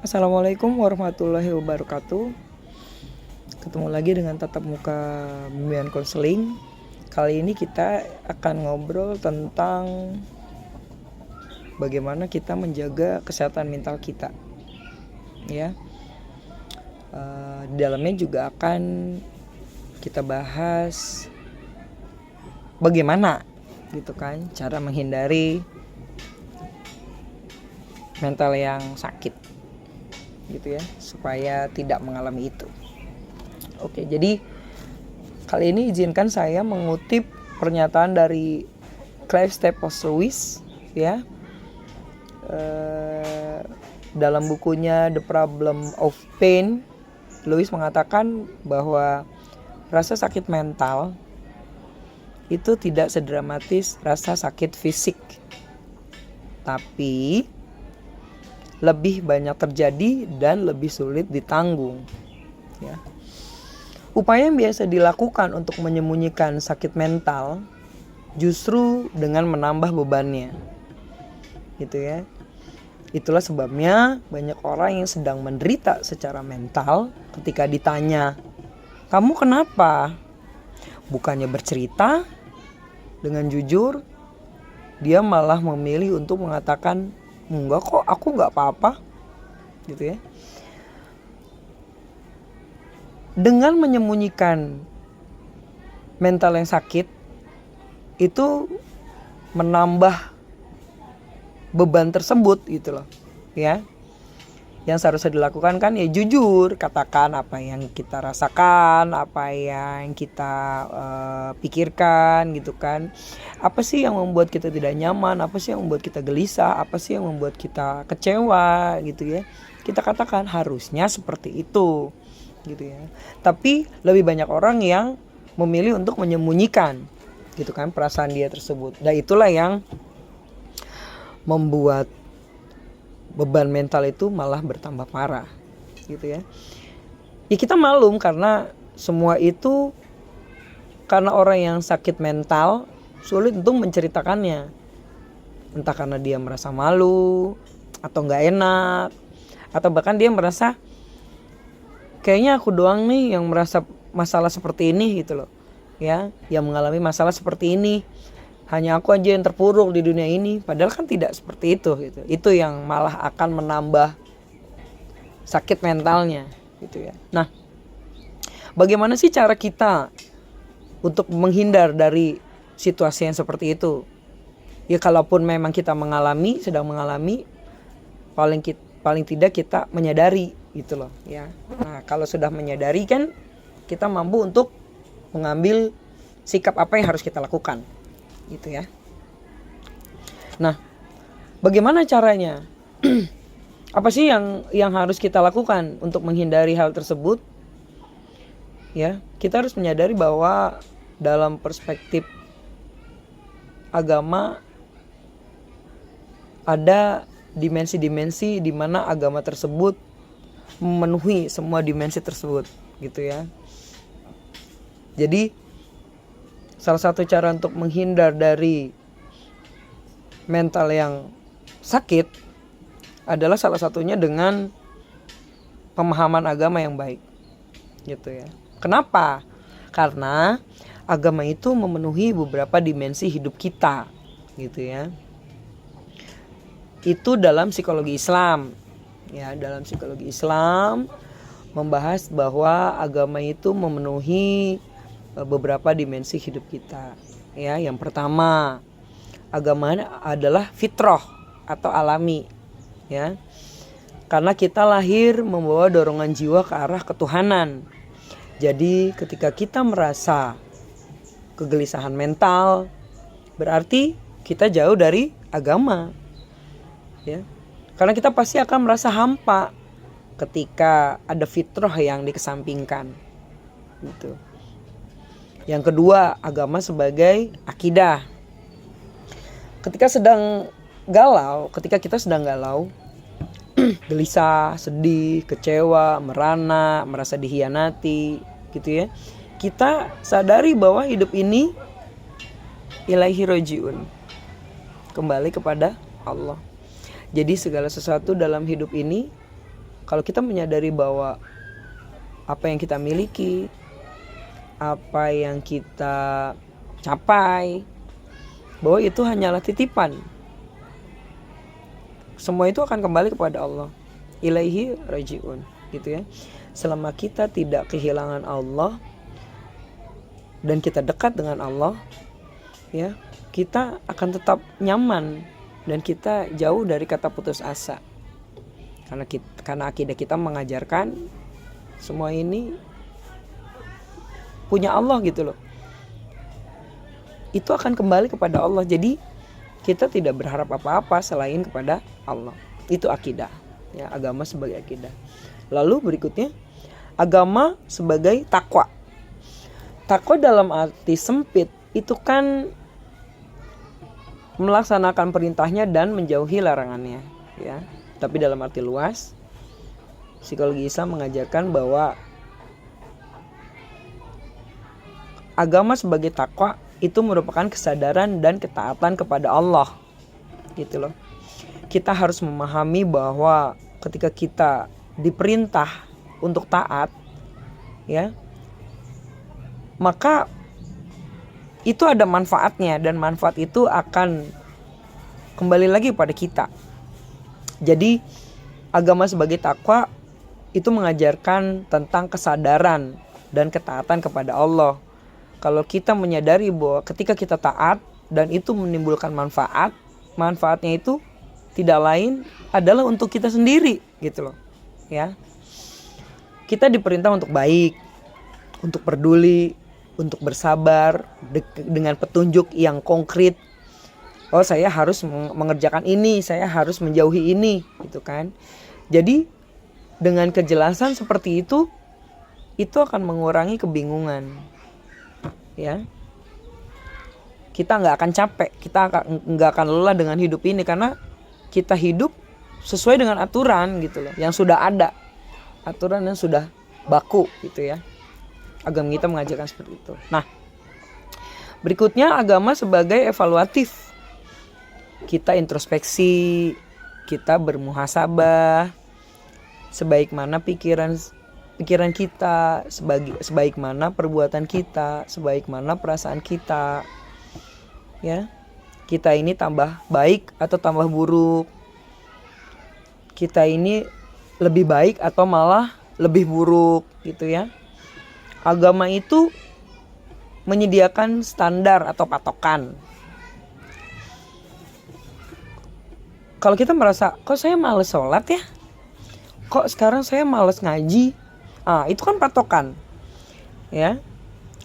Assalamualaikum warahmatullahi wabarakatuh. Ketemu lagi dengan tatap muka bimbingan konseling. Kali ini kita akan ngobrol tentang bagaimana kita menjaga kesehatan mental kita. Ya, di dalamnya juga akan kita bahas bagaimana gitu kan cara menghindari mental yang sakit gitu ya, supaya tidak mengalami itu. Oke, jadi kali ini izinkan saya mengutip pernyataan dari Clive Staples Lewis ya, dalam bukunya The Problem of Pain. Lewis mengatakan bahwa rasa sakit mental itu tidak sedramatis rasa sakit fisik, tapi lebih banyak terjadi dan lebih sulit ditanggung ya. Upaya yang biasa dilakukan untuk menyembunyikan sakit mental justru dengan menambah bebannya gitu ya. Itulah sebabnya banyak orang yang sedang menderita secara mental ketika ditanya, "Kamu kenapa?" Bukannya bercerita dengan jujur, dia malah memilih untuk mengatakan, "Enggak kok, aku enggak apa-apa," gitu ya. Dengan menyembunyikan mental yang sakit itu menambah beban tersebut gitu loh ya. Yang seharusnya dilakukan kan ya jujur, katakan apa yang kita rasakan, apa yang kita pikirkan gitu kan. Apa sih yang membuat kita tidak nyaman, apa sih yang membuat kita gelisah, apa sih yang membuat kita kecewa gitu ya. Kita katakan harusnya seperti itu gitu ya. Tapi lebih banyak orang yang memilih untuk menyembunyikan gitu kan perasaan dia tersebut. Dan itulah yang membuat beban mental itu malah bertambah parah gitu ya. Ya kita maklum karena semua itu karena orang yang sakit mental sulit untuk menceritakannya. Entah karena dia merasa malu atau gak enak, atau bahkan dia merasa kayaknya aku doang nih yang merasa masalah seperti ini gitu loh ya, yang mengalami masalah seperti ini. Hanya aku aja yang terpuruk di dunia ini. Padahal kan tidak seperti itu gitu. Itu yang malah akan menambah sakit mentalnya gitu ya. Nah, bagaimana sih cara kita untuk menghindar dari situasi yang seperti itu? Ya kalaupun memang kita sedang mengalami, paling tidak kita menyadari gitu loh ya. Nah, kalau sudah menyadari kan kita mampu untuk mengambil sikap apa yang harus kita lakukan gitu ya. Nah, bagaimana caranya? Apa sih yang harus kita lakukan untuk menghindari hal tersebut? Ya, kita harus menyadari bahwa dalam perspektif agama ada dimensi-dimensi di mana agama tersebut memenuhi semua dimensi tersebut gitu ya. Jadi salah satu cara untuk menghindar dari mental yang sakit adalah salah satunya dengan pemahaman agama yang baik gitu ya. Kenapa? Karena agama itu memenuhi beberapa dimensi hidup kita gitu ya. Itu dalam psikologi Islam ya. Dalam psikologi Islam membahas bahwa agama itu memenuhi beberapa dimensi hidup kita ya. Yang pertama, agama adalah fitrah atau alami ya, karena kita lahir membawa dorongan jiwa ke arah ketuhanan. Jadi ketika kita merasa kegelisahan mental, berarti kita jauh dari agama ya, karena kita pasti akan merasa hampa ketika ada fitrah yang dikesampingkan gitu. Yang kedua, agama sebagai akidah. Ketika kita sedang galau, gelisah, sedih, kecewa, merana, merasa dihianati gitu ya. Kita sadari bahwa hidup ini ilaihi rojiun, kembali kepada Allah. Jadi segala sesuatu dalam hidup ini Kalau kita menyadari bahwa apa yang kita miliki, apa yang kita capai, bahwa itu hanyalah titipan. Semua itu akan kembali kepada Allah. Ilaihi rajiun, gitu ya. Selama kita tidak kehilangan Allah dan kita dekat dengan Allah, ya, kita akan tetap nyaman dan kita jauh dari kata putus asa. Karena akidah kita mengajarkan semua ini punya Allah gitu loh. Itu akan kembali kepada Allah. Jadi kita tidak berharap apa-apa selain kepada Allah. Itu akidah, ya, agama sebagai akidah. Lalu berikutnya, agama sebagai takwa. Takwa dalam arti sempit itu kan melaksanakan perintahnya dan menjauhi larangannya, ya. Tapi dalam arti luas, psikologi Islam mengajarkan bahwa agama sebagai takwa itu merupakan kesadaran dan ketaatan kepada Allah, gitu loh. Kita harus memahami bahwa ketika kita diperintah untuk taat, ya, maka itu ada manfaatnya dan manfaat itu akan kembali lagi pada kita. Jadi agama sebagai takwa itu mengajarkan tentang kesadaran dan ketaatan kepada Allah. Kalau kita menyadari bahwa ketika kita taat dan itu menimbulkan manfaat, manfaatnya itu tidak lain adalah untuk kita sendiri, gitu loh, ya. Kita diperintah untuk baik, untuk peduli, untuk bersabar dengan petunjuk yang konkret. Oh, saya harus mengerjakan ini, saya harus menjauhi ini, gitu kan. Jadi dengan kejelasan seperti itu akan mengurangi kebingungan, ya. Kita nggak akan capek, kita nggak akan lelah dengan hidup ini karena kita hidup sesuai dengan aturan, gitu loh, yang sudah ada, aturan yang sudah baku, gitu ya. Agama kita mengajarkan seperti itu. Nah, berikutnya agama sebagai evaluatif. Kita introspeksi, kita bermuhasabah, sebaik mana pikiran kita, sebaik mana perbuatan kita, sebaik mana perasaan kita, ya. Kita ini tambah baik atau tambah buruk, kita ini lebih baik atau malah lebih buruk, gitu ya. Agama itu menyediakan standar atau patokan. Kalau kita merasa, kok saya malas sholat ya, kok sekarang saya malas ngaji, itu kan patokan, ya.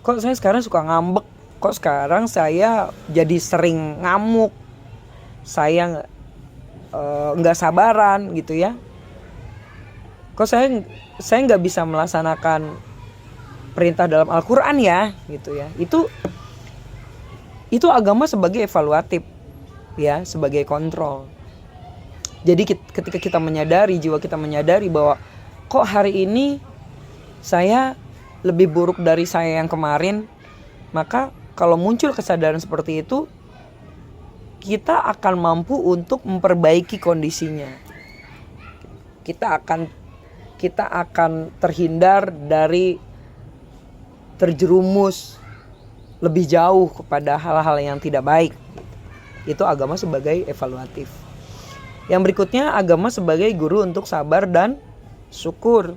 Kok saya sekarang suka ngambek, kok sekarang saya jadi sering ngamuk, saya nggak sabaran, gitu ya. Kok saya nggak bisa melaksanakan perintah dalam Al-Quran ya, gitu ya. Itu agama sebagai evaluatif, ya, sebagai kontrol. Jadi ketika kita menyadari, jiwa kita menyadari bahwa kok hari ini saya lebih buruk dari saya yang kemarin, maka kalau muncul kesadaran seperti itu, kita akan mampu untuk memperbaiki kondisinya. Kita akan terhindar dari terjerumus lebih jauh kepada hal-hal yang tidak baik. Itu agama sebagai evaluatif. Yang berikutnya, agama sebagai guru untuk sabar dan syukur.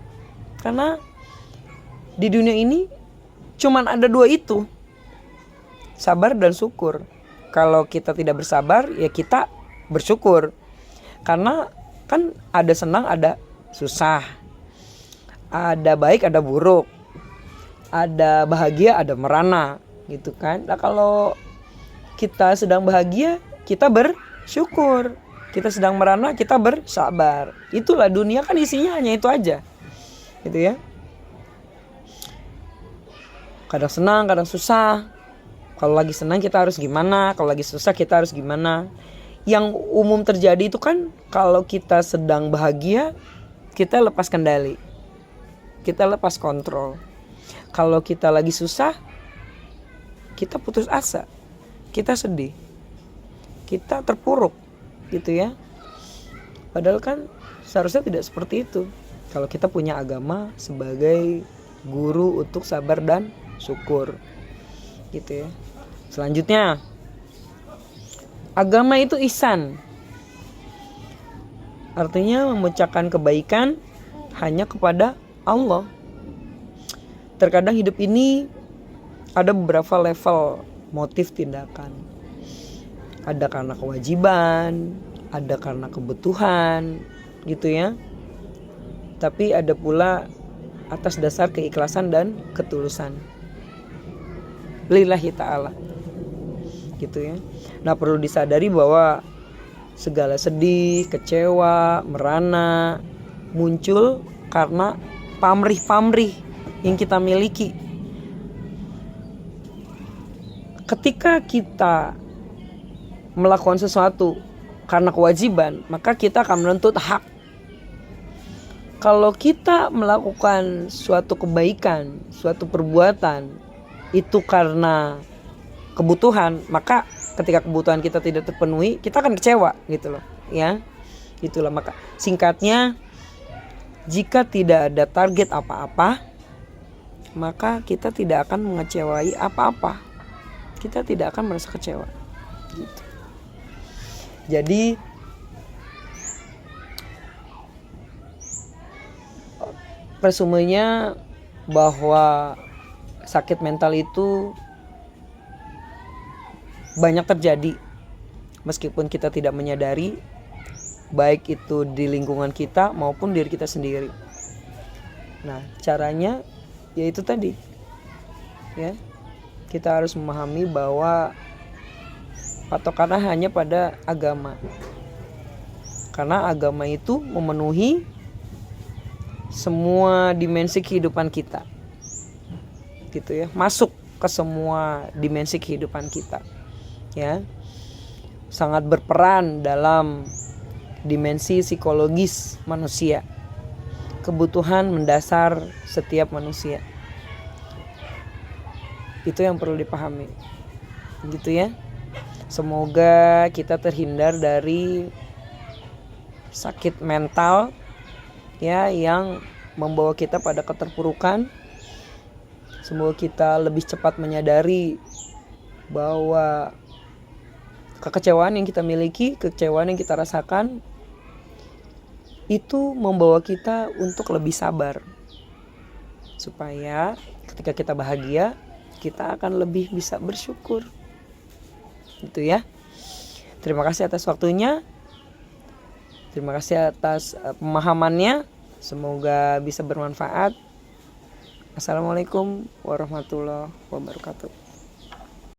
Karena di dunia ini cuman ada dua itu, sabar dan syukur. Kalau kita tidak bersabar, ya kita bersyukur. Karena kan ada senang, ada susah, ada baik, ada buruk, ada bahagia, ada merana, gitu kan. Nah, kalau kita sedang bahagia, kita bersyukur. Kita sedang merana, kita bersabar. Itulah dunia, kan isinya hanya itu aja, gitu ya. Kadang senang, kadang susah. Kalau lagi senang kita harus gimana, kalau lagi susah kita harus gimana. Yang umum terjadi itu kan kalau kita sedang bahagia, kita lepas kendali, kita lepas kontrol. Kalau kita lagi susah, kita putus asa, kita sedih, kita terpuruk, gitu ya. Padahal kan seharusnya tidak seperti itu. Kalau kita punya agama sebagai guru untuk sabar dan syukur, gitu ya. Selanjutnya, agama itu ihsan, artinya memecahkan kebaikan hanya kepada Allah. Terkadang hidup ini ada beberapa level motif tindakan. Ada karena kewajiban, ada karena kebutuhan, gitu ya. Tapi ada pula atas dasar keikhlasan dan ketulusan lillahi ta'ala, gitu ya. Nah, perlu disadari bahwa segala sedih, kecewa, merana muncul karena pamrih-pamrih yang kita miliki. Ketika kita melakukan sesuatu karena kewajiban, maka kita akan menuntut hak. Kalau kita melakukan suatu kebaikan, suatu perbuatan itu karena kebutuhan, maka ketika kebutuhan kita tidak terpenuhi, kita akan kecewa, gitu loh, ya. Itulah, maka singkatnya, jika tidak ada target apa-apa, maka kita tidak akan mengecewai apa-apa. Kita tidak akan merasa kecewa, gitu. Jadi resumenya bahwa sakit mental itu banyak terjadi meskipun kita tidak menyadari, baik itu di lingkungan kita maupun diri kita sendiri. Nah, caranya yaitu tadi, ya, kita harus memahami bahwa patokannya hanya pada agama, karena agama itu memenuhi semua dimensi kehidupan kita, gitu ya, masuk ke semua dimensi kehidupan kita, ya, sangat berperan dalam dimensi psikologis manusia, kebutuhan mendasar setiap manusia. Itu yang perlu dipahami, gitu ya. Semoga kita terhindar dari sakit mental, ya, yang membawa kita pada keterpurukan. Semoga kita lebih cepat menyadari bahwa kekecewaan yang kita miliki, kekecewaan yang kita rasakan itu membawa kita untuk lebih sabar, supaya ketika kita bahagia, kita akan lebih bisa bersyukur, gitu ya. Terima kasih atas waktunya. Terima kasih atas pemahamannya. Semoga bisa bermanfaat. Assalamualaikum warahmatullahi wabarakatuh.